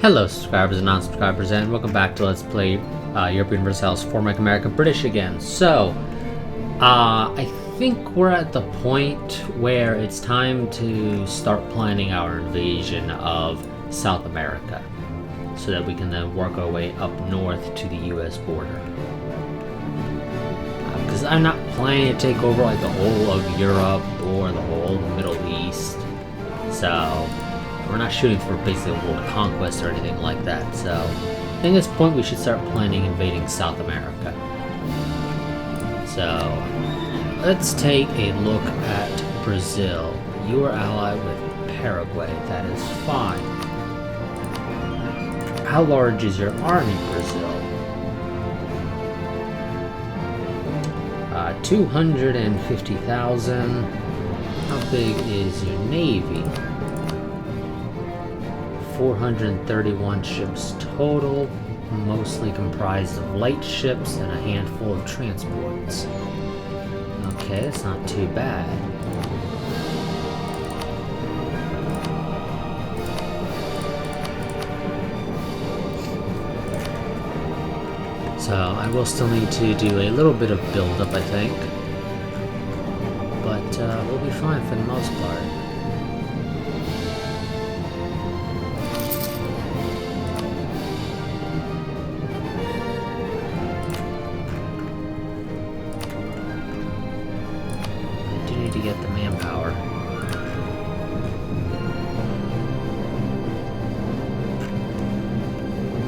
Hello subscribers and non-subscribers, and welcome back to Let's Play Europa Universalis for American British again. So, I think we're at the point where it's time to start planning our invasion of South America, so that we can then work our way up north to the US border. Because I'm not planning to take over like the whole of Europe or the whole Middle East, so we're not shooting for basically world conquest or anything like that. So at this point we should start planning invading South America. So let's take a look at Brazil. You are allied with Paraguay. That is fine. How large is your army, Brazil? 250,000. How big is your navy? 431 ships total, mostly comprised of light ships and a handful of transports. Okay, that's not too bad. So I will still need to do a little bit of build-up, I think. But we'll be fine for the most part. To get the manpower.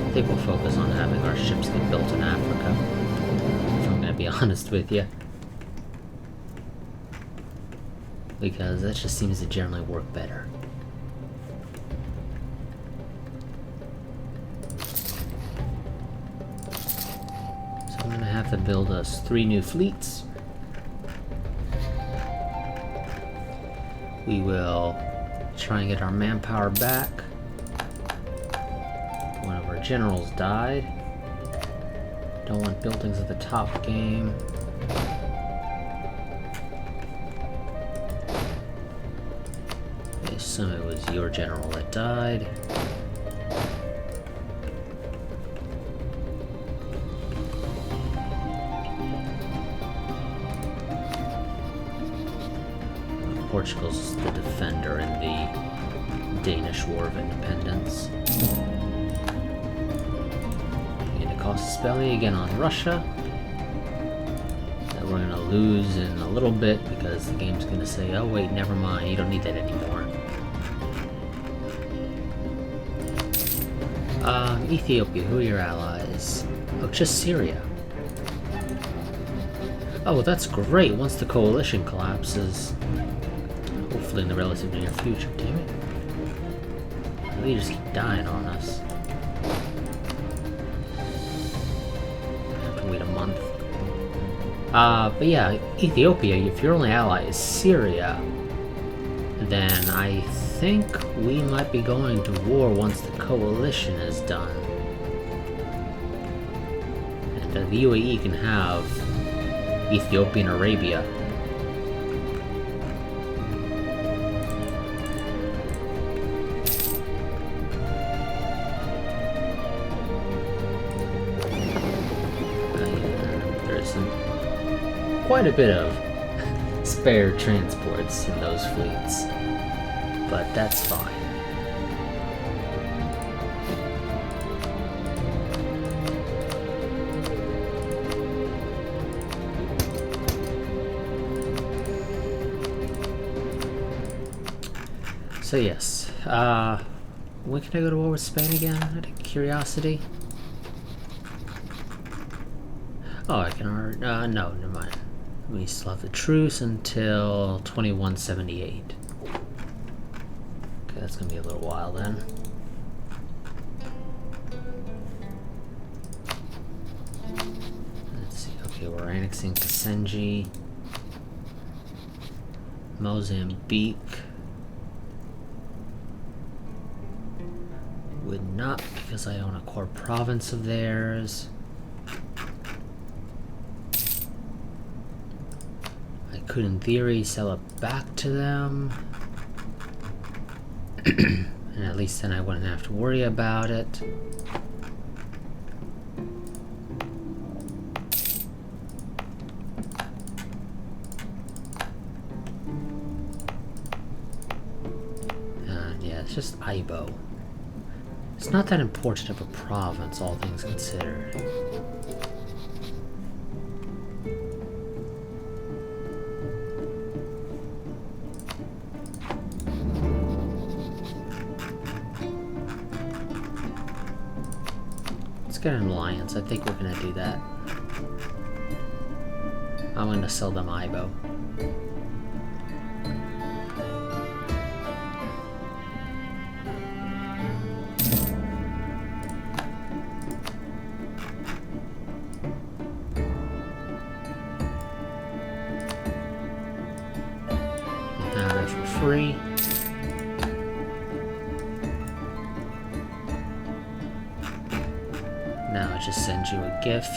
I think we'll focus on having our ships get built in Africa, if I'm going to be honest with you. Because that just seems to generally work better. So I'm going to have to build us 3 new fleets. We will try and get our manpower back. One of our generals died. Don't want buildings at the top game. I assume it was your general that died. Portugal's the defender in the Danish War of Independence. Going to cost spelling again on Russia. That we're going to lose in a little bit because the game's going to say, oh wait, never mind, you don't need that anymore. Ethiopia, who are your allies? Oh, just Syria. Oh, well, that's great. Once the coalition collapses, hopefully in the relative near future, damn it. They just keep dying on us. I have to wait a month. But yeah, Ethiopia, if your only ally is Syria, then I think we might be going to war once the coalition is done. And the UAE can have Ethiopia and Arabia. Quite a bit of spare transports in those fleets, but that's fine. So yes, when can I go to war with Spain again, out of curiosity? Oh, I can already, no, never mind. We still have the truce until 2178. Okay, that's gonna be a little while then. Let's see, okay, we're annexing Kasenji. Mozambique. Would not, because I own a core province of theirs. Could in theory sell it back to them And at least then I wouldn't have to worry about it. And yeah, it's just Ibo. It's not that important of a province, all things considered. Get an alliance. I think we're gonna do that. I'm gonna sell them Ibo. Have it for free. Now I just send you a gift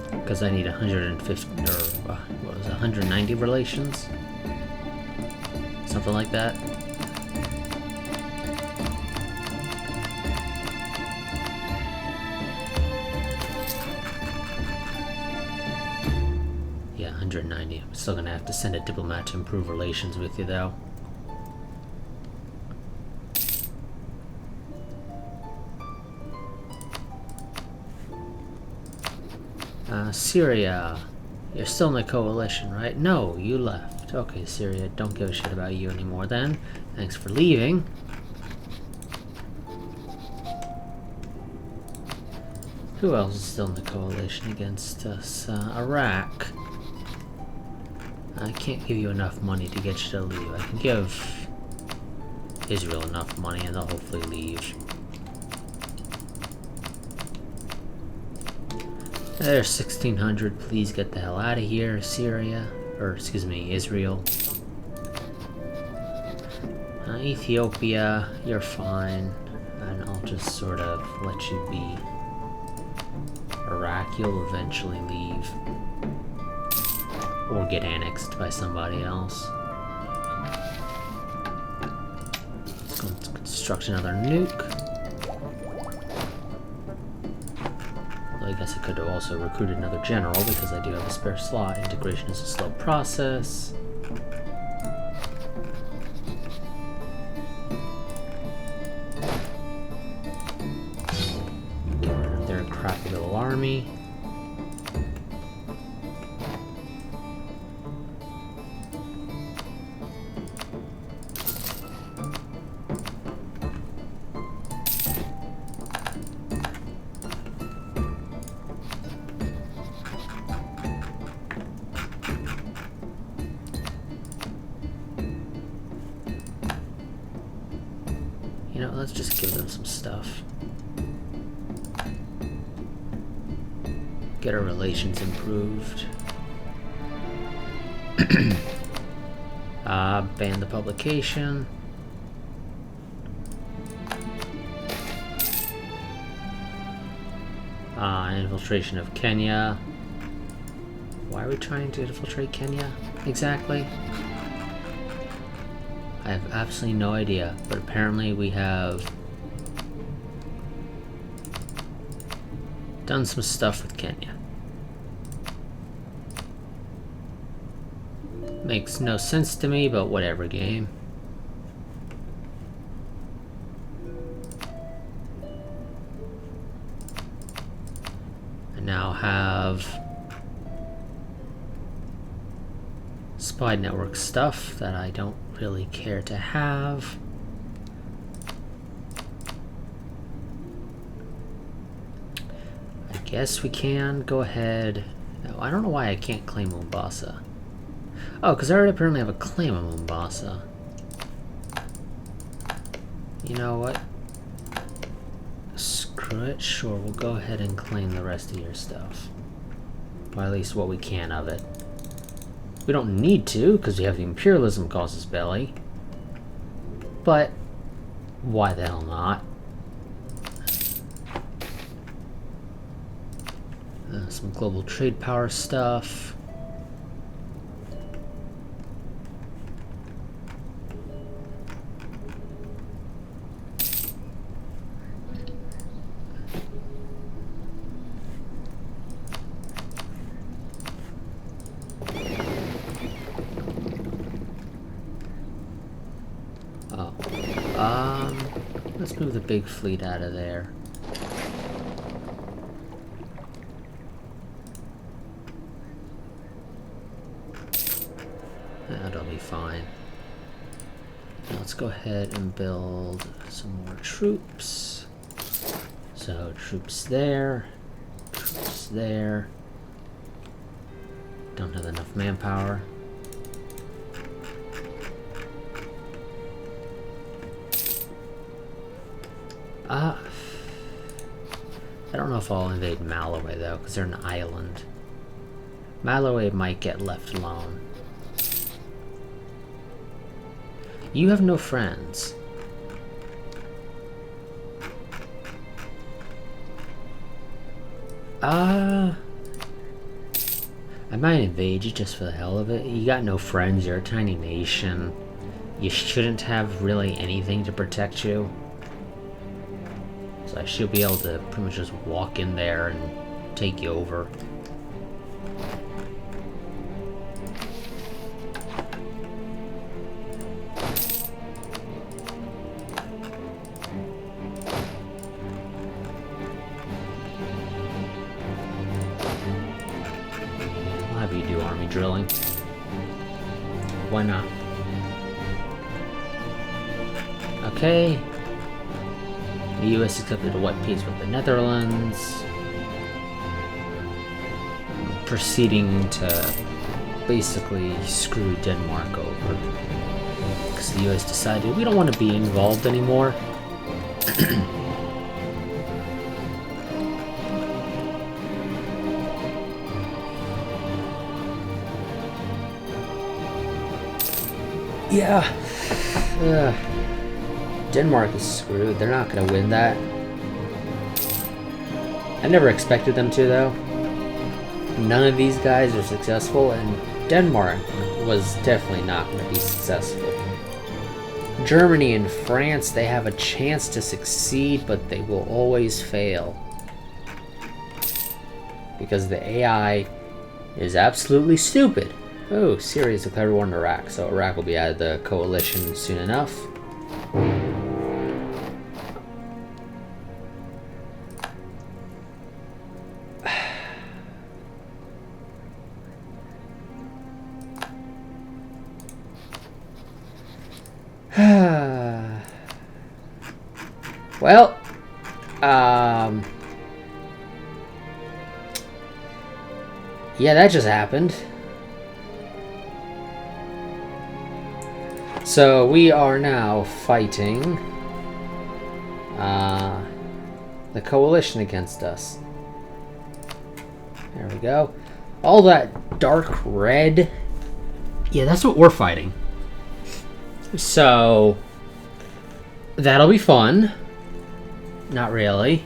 because I need 150 or what was it, 190 relations, something like that. Yeah, 190. I'm still gonna have to send a diplomat to improve relations with you, though. Syria, you're still in the coalition, right? No, you left. Okay, Syria, don't give a shit about you anymore then. Thanks for leaving. Who else is still in the coalition against us? Iraq. I can't give you enough money to get you to leave. I can give Israel enough money and they'll hopefully leave. There's 1,600. Please get the hell out of here, Syria. Or, excuse me, Israel. Ethiopia, you're fine. And I'll just sort of let you be. Iraq, you'll eventually leave. Or get annexed by somebody else. Let's go construct another nuke. I guess I could have also recruited another general because I do have a spare slot. Integration is a slow process. Get rid of their crappy little army. You know, let's just give them some stuff. Get our relations improved. Ban the publication. Infiltration of Kenya. Why are we trying to infiltrate Kenya exactly? I have absolutely no idea, but apparently we have done some stuff with Kenya. Makes no sense to me, but whatever, game. I now have spy network stuff that I don't really care to have. I guess we can go ahead. No, I don't know why I can't claim Mombasa. Oh, because I already apparently have a claim on Mombasa. You know what? Screw it. Sure, we'll go ahead and claim the rest of your stuff. Or at least what we can of it. We don't need to, because we have the imperialism causes belly. But why the hell not? Some global trade power stuff. Oh. Let's move the big fleet out of there. That'll be fine. Now let's go ahead and build some more troops. So, troops there. Troops there. Don't have enough manpower. I don't know if I'll invade Malawi though, because they're an island. Malawi might get left alone. You have no friends. I might invade you just for the hell of it. You got no friends, you're a tiny nation. You shouldn't have really anything to protect you. So I should be able to pretty much just walk in there and take you over. I'll have you do army drilling. Why not? Okay. The US accepted a white peace with the Netherlands. Proceeding to basically screw Denmark over. Because the US decided we don't want to be involved anymore. Yeah. Denmark is screwed. They're not going to win that. I never expected them to, though. None of these guys are successful, and Denmark was definitely not going to be successful. Germany and France, they have a chance to succeed, but they will always fail. Because the AI is absolutely stupid. Oh, Syria's declared war in Iraq, so Iraq will be out of the coalition soon enough. Well, yeah, that just happened. So we are now fighting the coalition against us. There we go. All that dark red. Yeah, that's what we're fighting. So that'll be fun. Not really.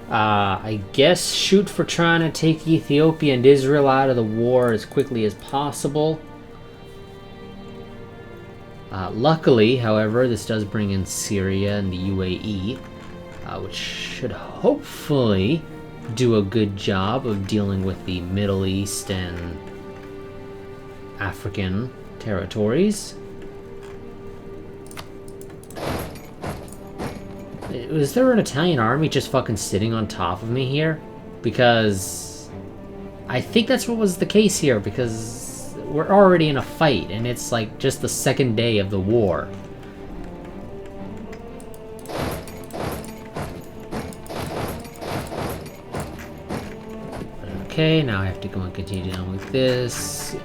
I guess shoot for trying to take Ethiopia and Israel out of the war as quickly as possible. Luckily, however, this does bring in Syria and the UAE, which should hopefully do a good job of dealing with the Middle East and African territories. Was there an Italian army just fucking sitting on top of me here? Because I think that's what was the case here, because we're already in a fight, and it's like just the second day of the war. Okay, now I have to go and continue dealing with this.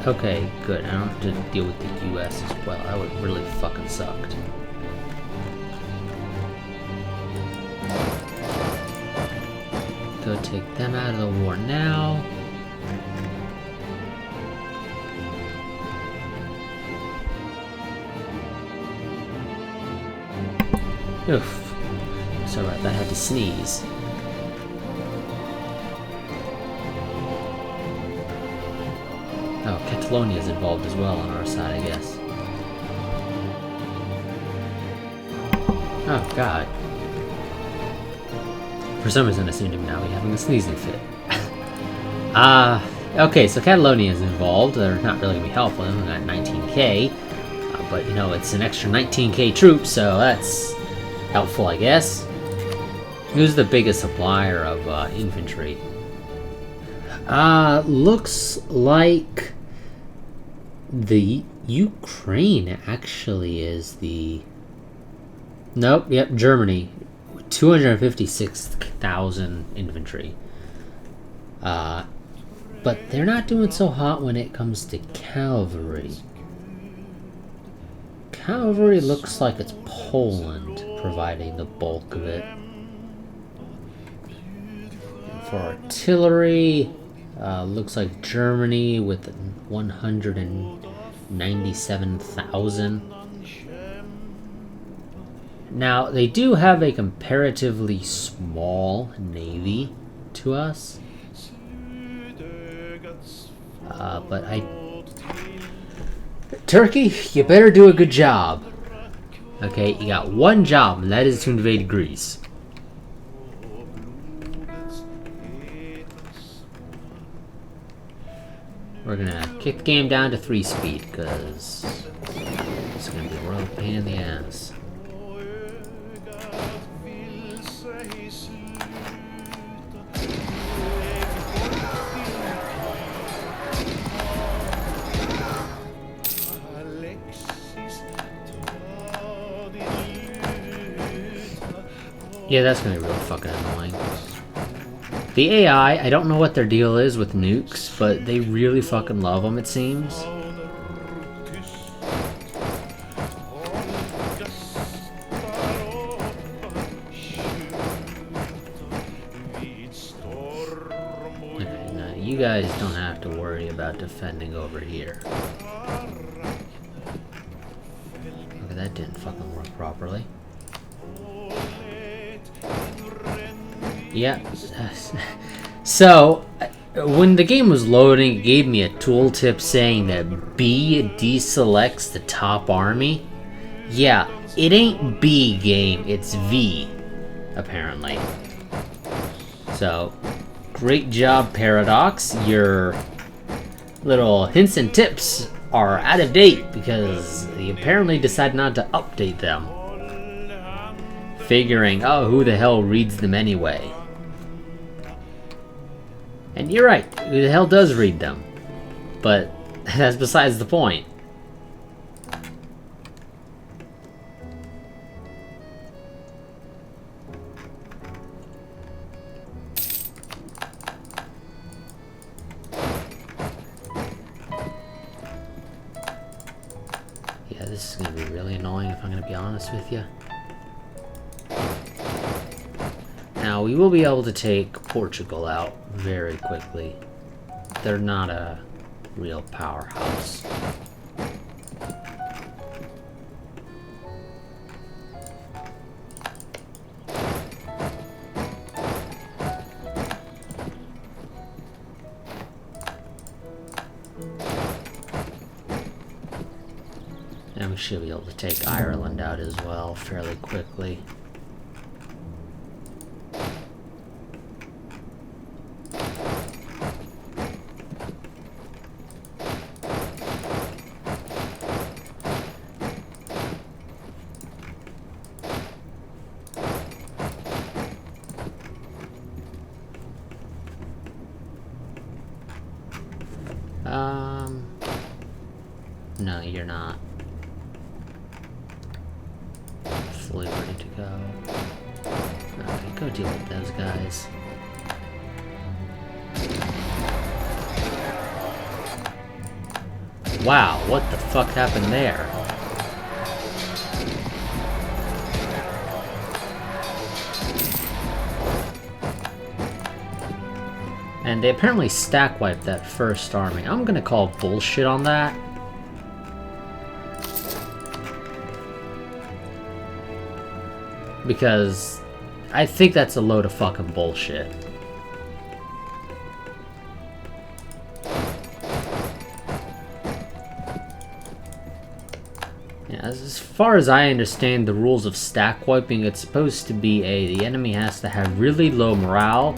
Okay, good. I don't have to deal with the US as well. That would really fucking sucked. Go take them out of the war now. Oof. Sorry about that, I had to sneeze. Oh, Catalonia is involved as well on our side, I guess. Oh, God. For some reason, I seem to now be having a sneezing fit. Okay, so Catalonia is involved. They're not really going to be helpful. They've got 19k. But, you know, it's an extra 19k troops, so that's helpful, I guess. Who's the biggest supplier of infantry? Looks like the Ukraine actually is the... Nope, yep, Germany. 256,000 infantry. But they're not doing so hot when it comes to cavalry. Cavalry looks like it's Poland providing the bulk of it. And for artillery, looks like Germany with 197,000. Now, they do have a comparatively small navy to us. But Turkey, you better do a good job. Okay, you got one job, and that is to invade Greece. We're gonna kick the game down to 3 speed, because it's gonna be a real pain in the ass. Yeah, that's gonna be real fucking annoying. The AI, I don't know what their deal is with nukes, but they really fucking love them, it seems. Okay, now you guys don't have to worry about defending over here. Okay, that didn't fucking work properly. Yeah. So, when the game was loading, it gave me a tooltip saying that B deselects the top army. Yeah, it ain't B game, it's V, apparently. So, great job, Paradox. Your little hints and tips are out of date because they apparently decided not to update them. Figuring, oh, who the hell reads them anyway? And you're right, who the hell does read them? But that's besides the point. Yeah, this is gonna be really annoying if I'm gonna be honest with you. Now, we will be able to take Portugal out very quickly. They're not a real powerhouse. And we should be able to take Ireland out as well fairly quickly. No, you're not fully ready to go. Okay, go deal with those guys. Wow, what the fuck happened there? And they apparently stack wiped that first army. I'm gonna call bullshit on that. Because I think that's a load of fucking bullshit. Yeah, as far as I understand the rules of stack wiping, it's supposed to be the enemy has to have really low morale,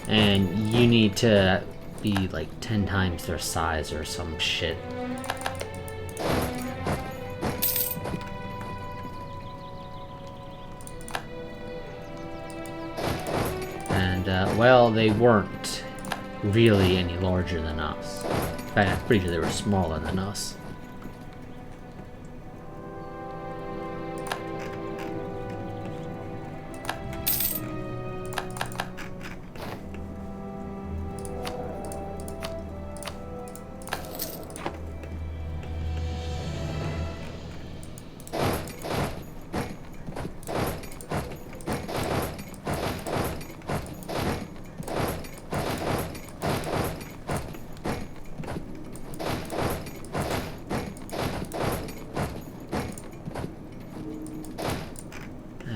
and you need to be like 10 times their size or some shit. well, they weren't really any larger than us. In fact, I'm pretty sure they were smaller than us.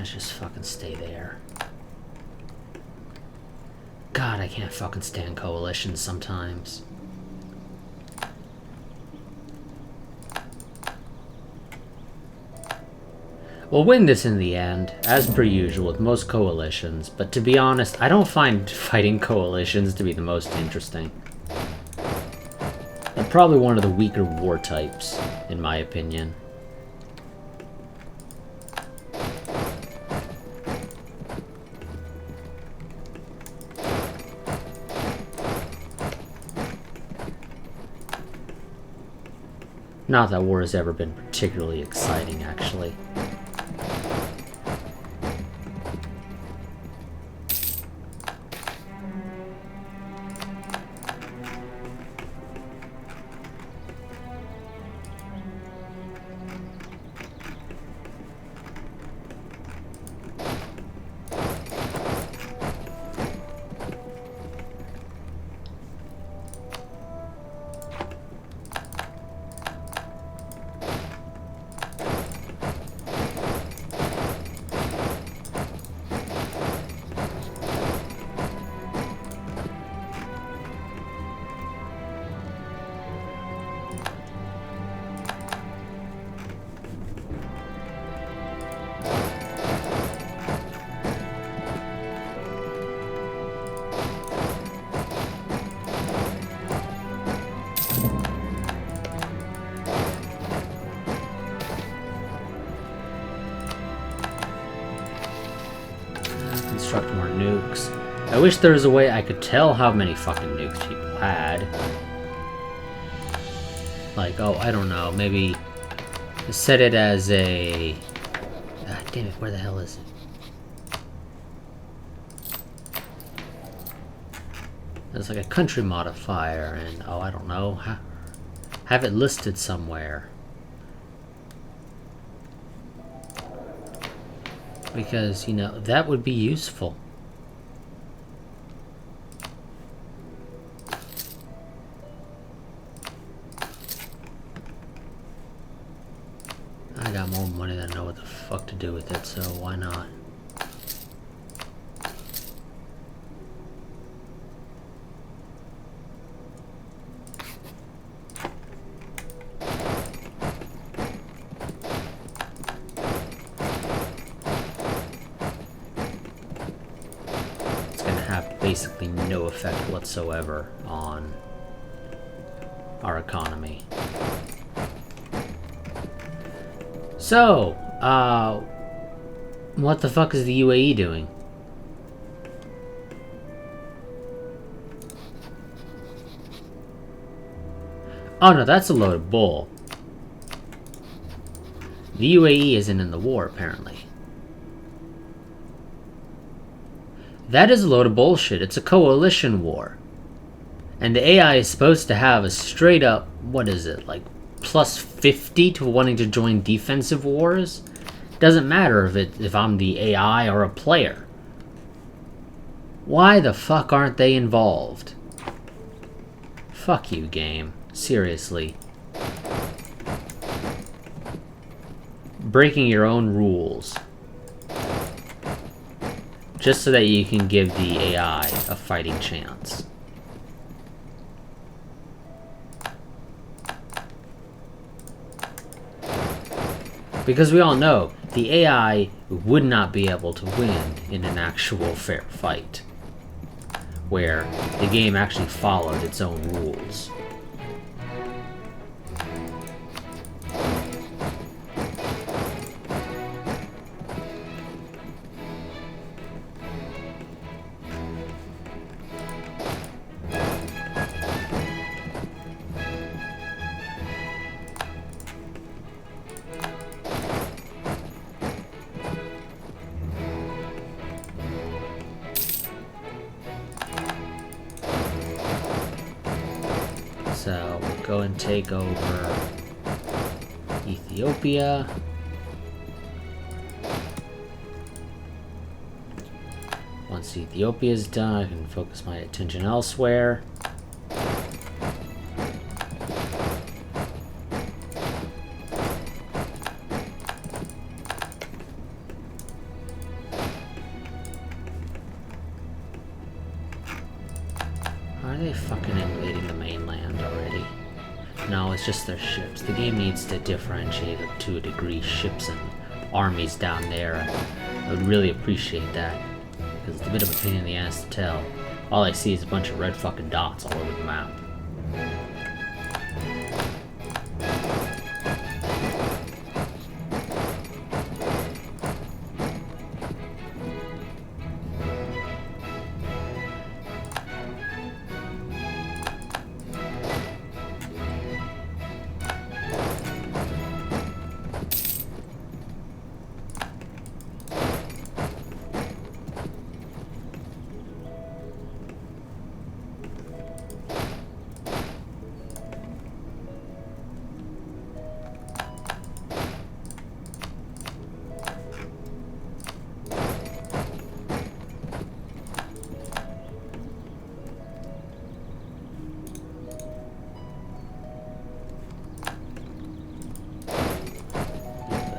Just fucking stay there. God, I can't fucking stand coalitions sometimes. We'll win this in the end, as per usual with most coalitions, but to be honest, I don't find fighting coalitions to be the most interesting. They're probably one of the weaker war types, in my opinion. Not that war has ever been particularly exciting, actually. Construct more nukes. I wish there was a way I could tell how many fucking nukes people had. Like, oh, I don't know, maybe set it as a... God damn it, where the hell is it? There's like a country modifier and, oh, I don't know, have it listed somewhere. Because, you know, that would be useful. I got more money than I know what the fuck to do with it, so why not? Basically no effect whatsoever on our economy. So, what the fuck is the UAE doing? Oh no, that's a load of bull. The UAE isn't in the war, apparently. That is a load of bullshit. It's a coalition war. And the AI is supposed to have a straight up, what is it, like plus 50 to wanting to join defensive wars? Doesn't matter if I'm the AI or a player. Why the fuck aren't they involved? Fuck you, game. Seriously. Breaking your own rules. Just so that you can give the AI a fighting chance. Because we all know, the AI would not be able to win in an actual fair fight, where the game actually followed its own rules. go and take over Ethiopia. Once Ethiopia is done, I can focus my attention elsewhere. Are they fucking invading the mainland already? No, it's just their ships. The game needs to differentiate it to a degree, ships and armies down there. I would really appreciate that, because it's a bit of a pain in the ass to tell. All I see is a bunch of red fucking dots all over the map.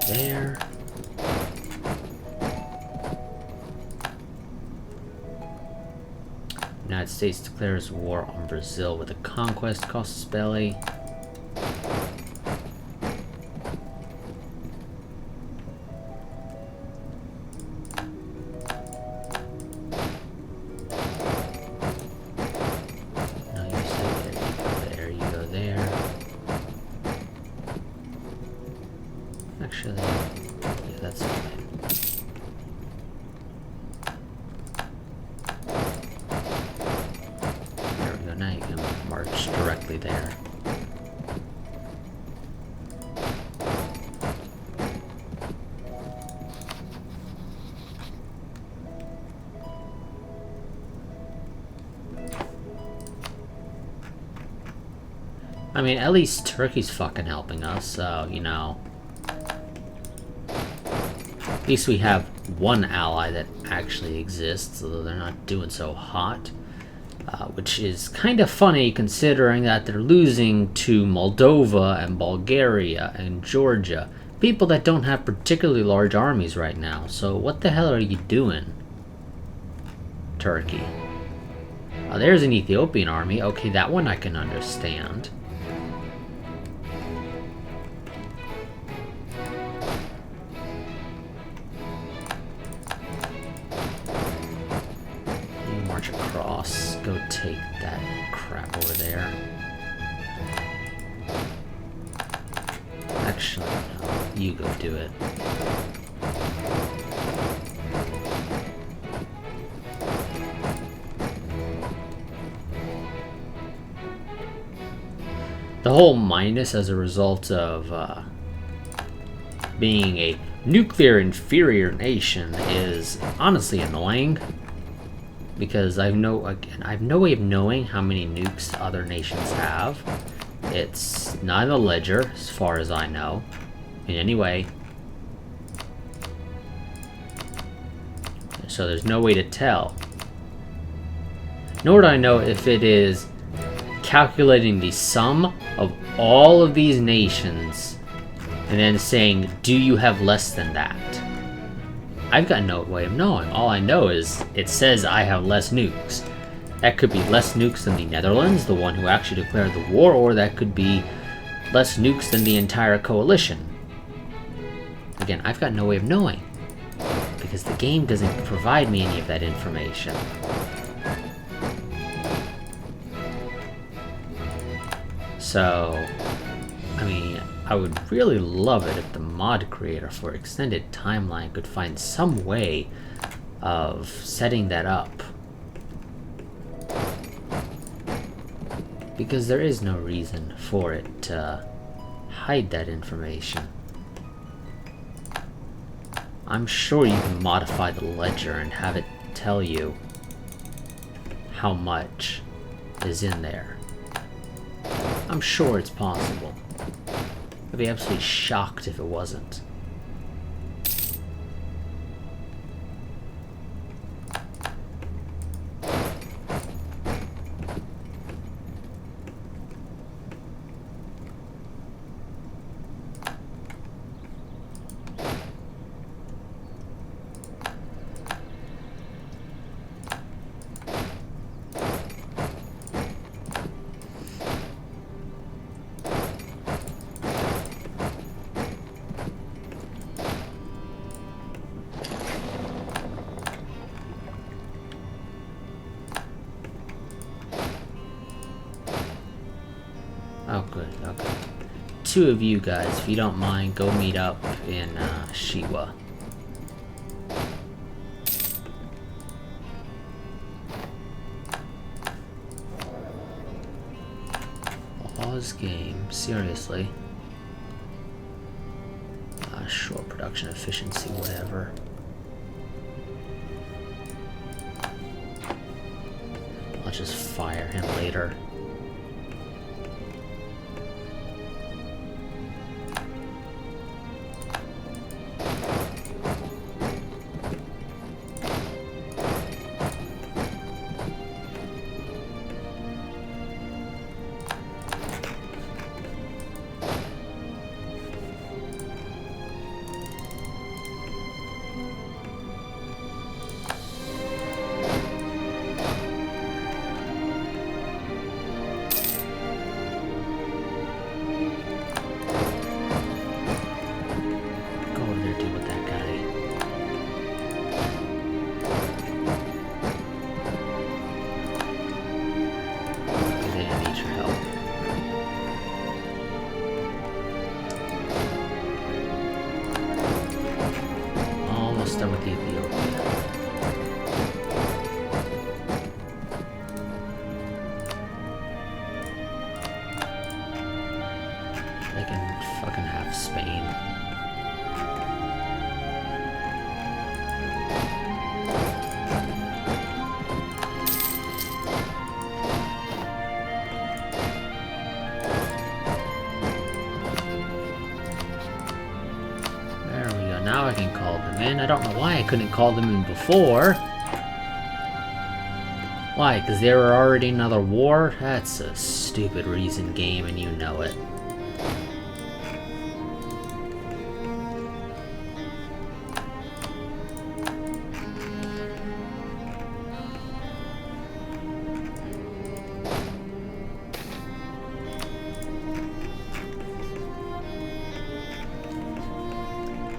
There. United States declares war on Brazil with a conquest casus belli. No, you say there, you go there. Actually, yeah, that's fine. There we go, now you can march directly there. I mean, at least Turkey's fucking helping us, so, you know. At least we have one ally that actually exists, although they're not doing so hot. Which is kind of funny considering that they're losing to Moldova and Bulgaria and Georgia. People that don't have particularly large armies right now. So what the hell are you doing, Turkey? There's an Ethiopian army. Okay, that one I can understand. March across, go take that crap over there. Actually, no, you go do it. The whole minus as a result of being a nuclear inferior nation is honestly annoying. Because I have no way of knowing how many nukes other nations have. It's not in the ledger, as far as I know. In any way. So there's no way to tell. Nor do I know if it is calculating the sum of all of these nations and then saying, do you have less than that? I've got no way of knowing. All I know is it says I have less nukes. That could be less nukes than the Netherlands, the one who actually declared the war, or that could be less nukes than the entire coalition. Again, I've got no way of knowing, because the game doesn't provide me any of that information. So, I mean, I would really love it if the mod creator for Extended Timeline could find some way of setting that up. Because there is no reason for it to hide that information. I'm sure you can modify the ledger and have it tell you how much is in there. I'm sure it's possible. I'd be absolutely shocked if it wasn't. Oh, good. Okay. 2 of you guys, if you don't mind, go meet up in Shiwa. Pause game. Seriously. Sure, production efficiency, whatever. I'll just fire him later. Done with Ethiopia. They can fucking have Spain. Now I can call them in. I don't know why I couldn't call them in before. Why? Because they were already in another war? That's a stupid reason, game, and you know it.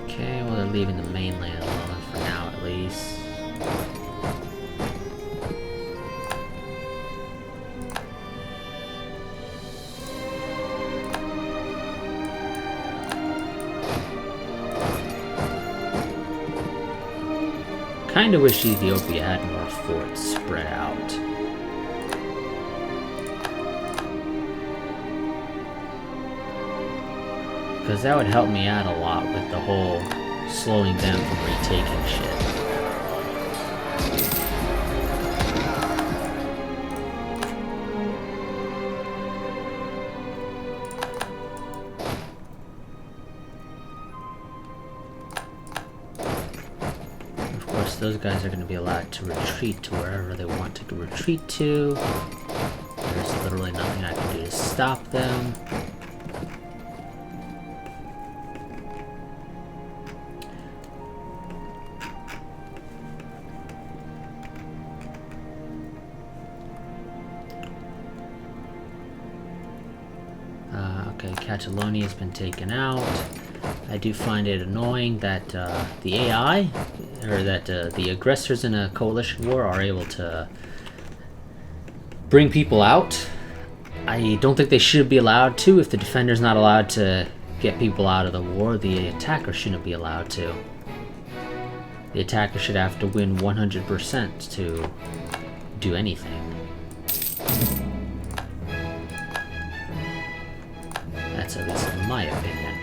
Okay, well, they're leaving the mainland alone for now, at least. Kinda wish Ethiopia had more forts spread out. Because that would help me out a lot with the whole slowing them from retaking shit. Of course, those guys are going to be allowed to retreat to wherever they want to retreat to. There's literally nothing I can do to stop them. Okay, Catalonia has been taken out. I do find it annoying that the AI, or that the aggressors in a coalition war are able to bring people out. I don't think they should be allowed to. If the defender's not allowed to get people out of the war, the attacker shouldn't be allowed to. The attacker should have to win 100% to do anything. That's at least in my opinion.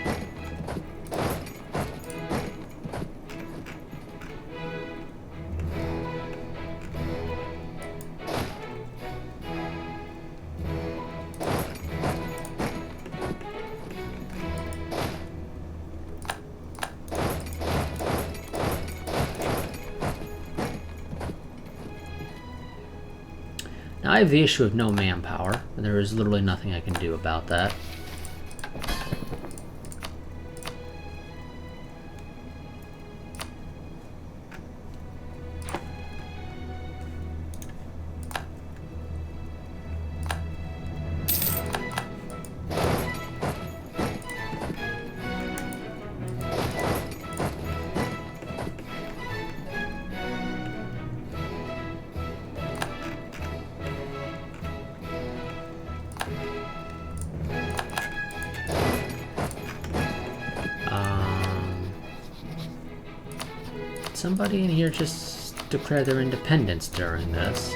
I have the issue of no manpower. There is literally nothing I can do about that. Somebody in here just declared their independence during this.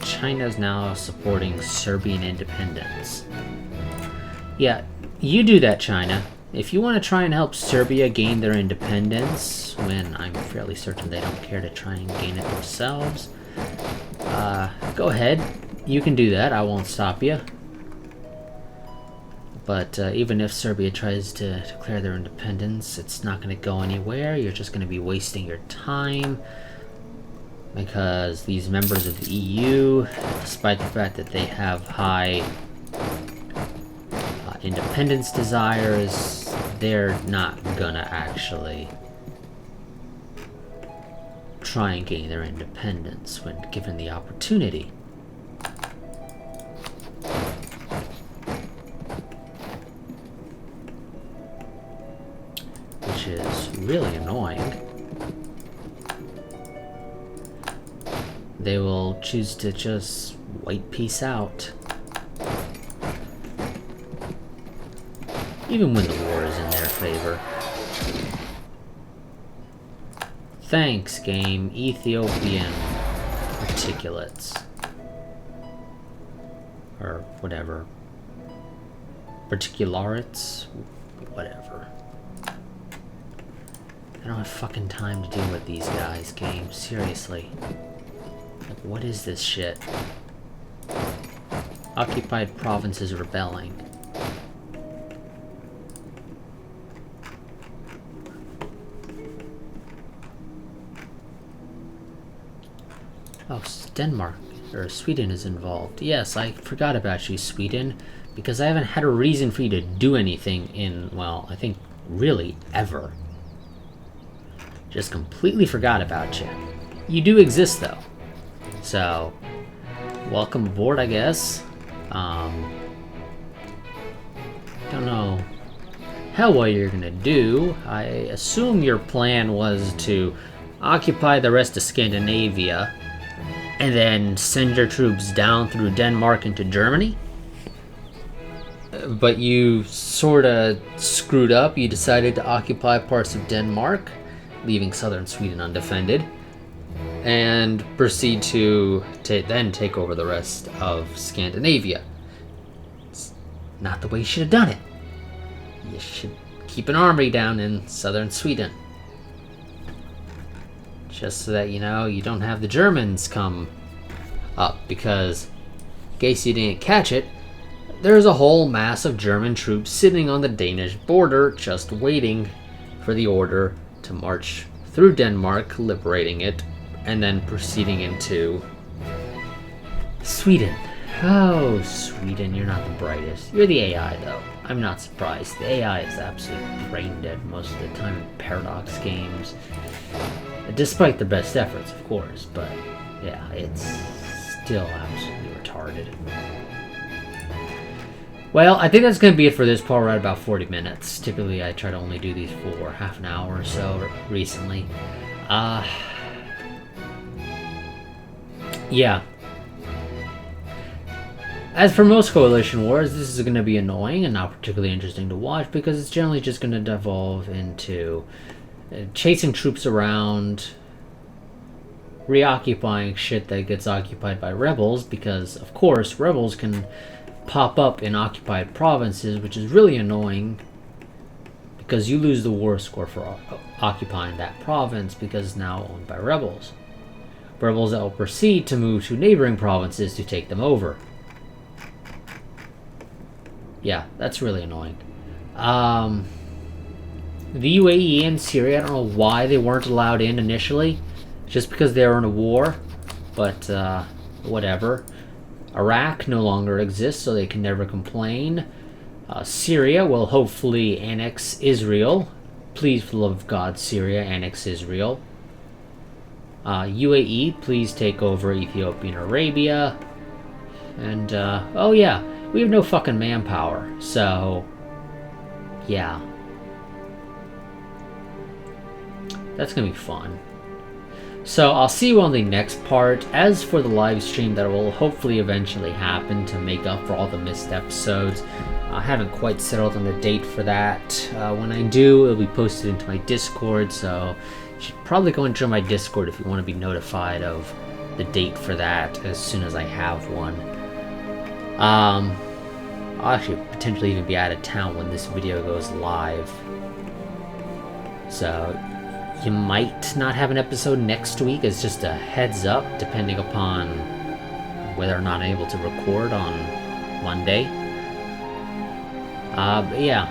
China is now supporting Serbian independence. Yeah, you do that, China. If you want to try and help Serbia gain their independence, when I'm fairly certain they don't care to try and gain it themselves, go ahead. You can do that. I won't stop you. But even if Serbia tries to declare their independence, it's not going to go anywhere. You're just going to be wasting your time. Because these members of the EU, despite the fact that they have high independence desires, they're not going to actually try and gain their independence when given the opportunity. Which is really annoying. They will choose to just white peace out. Even when the war is in their favor. Thanks, game. Ethiopian particulates. Or whatever. Particulates? Whatever. I don't have fucking time to deal with these guys, game. Seriously. Like, what is this shit? Occupied provinces rebelling. Oh, Denmark, or Sweden is involved. Yes, I forgot about you, Sweden, because I haven't had a reason for you to do anything in, well, I think really ever. Just completely forgot about you. You do exist, though. So, welcome aboard, I guess. Don't know how well you're gonna do. I assume your plan was to occupy the rest of Scandinavia and then send your troops down through Denmark into Germany. But you sorta screwed up. You decided to occupy parts of Denmark, leaving southern Sweden undefended, and proceed to then take over the rest of Scandinavia. It's not the way you should have done it. You should keep an army down in southern Sweden. Just so that, you know, you don't have the Germans come up, because, in case you didn't catch it, there's a whole mass of German troops sitting on the Danish border just waiting for the order to march through Denmark, liberating it, and then proceeding into Sweden. Oh, Sweden, you're not the brightest. You're the AI, though. I'm not surprised. The AI is absolutely brain dead most of the time in Paradox games. Despite their best efforts, of course, but yeah, it's still absolutely retarded. Well, I think that's going to be it for this part. We're at about 40 minutes. Typically, I try to only do these for half an hour or so recently. Yeah. As for most Coalition Wars, this is going to be annoying and not particularly interesting to watch, because it's generally just going to devolve into chasing troops around, reoccupying shit that gets occupied by rebels, because, of course, rebels can pop up in occupied provinces, which is really annoying, because you lose the war score for occupying that province, because it's now owned by rebels. Rebels that will proceed to move to neighboring provinces to take them over. Yeah, that's really annoying. The UAE and Syria, I don't know why they weren't allowed in initially. just because they're in a war, but whatever. Iraq no longer exists, so they can never complain. Syria will hopefully annex Israel. Please, for the love of God, Syria, annex Israel. UAE, please take over Ethiopia and Arabia. And, oh yeah, we have no fucking manpower, so, yeah. That's gonna be fun. So I'll see you on the next part. As for the live stream that will hopefully eventually happen to make up for all the missed episodes, I haven't quite settled on the date for that. When I do, it'll be posted into my Discord, so you should probably go and join my Discord if you want to be notified of the date for that as soon as I have one. I'll actually potentially even be out of town when this video goes live. So you might not have an episode next week as just a heads up, depending upon whether or not I'm able to record on Monday. But yeah.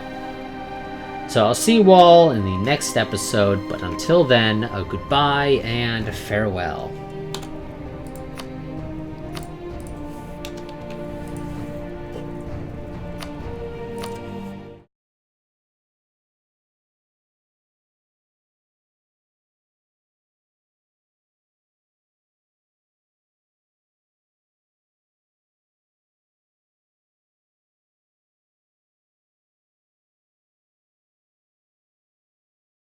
So I'll see you all in the next episode, but until then, a goodbye and farewell.